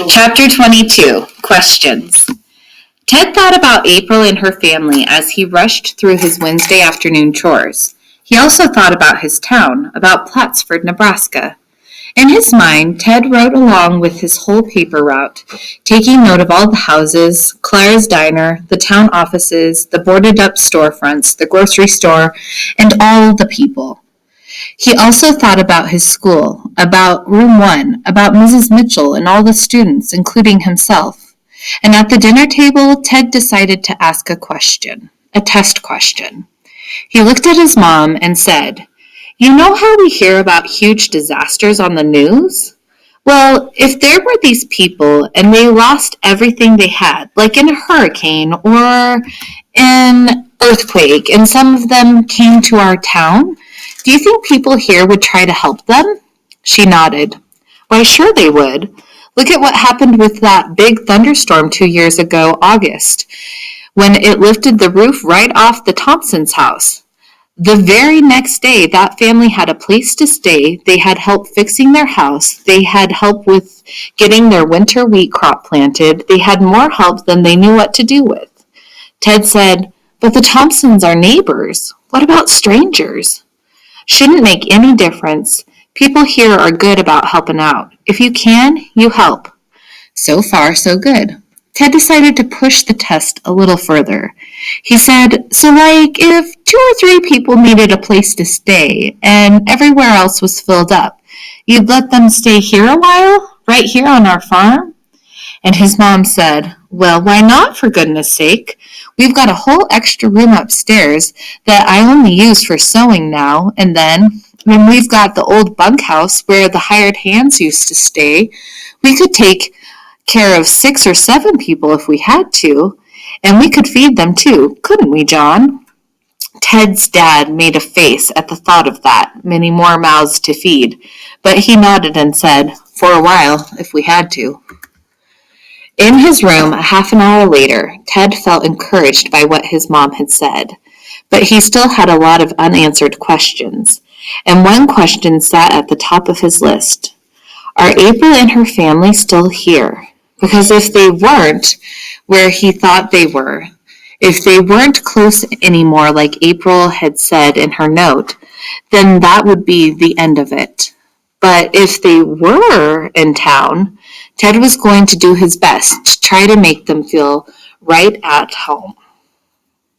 Chapter 22, Questions. Ted thought about April and her family as he rushed through his Wednesday afternoon chores. He also thought about his town, about Plattsford, Nebraska. In his mind, Ted rode along with his whole paper route, taking note of all the houses, Clara's diner, the town offices, the boarded-up storefronts, the grocery store, and all the people. He also thought about his school, about Room 1, about Mrs. Mitchell and all the students, including himself. And at the dinner table, Ted decided to ask a question, a test question. He looked at his mom and said, "You know how we hear about huge disasters on the news? Well, if there were these people and they lost everything they had, like in a hurricane or an earthquake, and some of them came to our town, do you think people here would try to help them?" She nodded. "Why, sure they would. Look at what happened with that big thunderstorm 2 years ago, August, when it lifted the roof right off the Thompsons' house. The very next day, that family had a place to stay. They had help fixing their house. They had help with getting their winter wheat crop planted. They had more help than they knew what to do with." Ted said, "But the Thompsons are neighbors. What about strangers?" "Shouldn't make any difference. People here are good about helping out. If you can, you help." So far, so good. Ted decided to push the test a little further. He said, "So like, if 2 or 3 people needed a place to stay and everywhere else was filled up, you'd let them stay here a while, right here on our farm?" And his mom said, "Well, why not, for goodness sake? We've got a whole extra room upstairs that I only use for sewing now and then. And we've got the old bunkhouse where the hired hands used to stay. We could take care of 6 or 7 people if we had to. And we could feed them too, couldn't we, John?" Ted's dad made a face at the thought of that, many more mouths to feed, but he nodded and said, "For a while, if we had to." In his room, a half an hour later, Ted felt encouraged by what his mom had said, but he still had a lot of unanswered questions, and one question sat at the top of his list. Are April and her family still here? Because if they weren't where he thought they were, if they weren't close anymore like April had said in her note, then that would be the end of it. But if they were in town, Ted was going to do his best to try to make them feel right at home.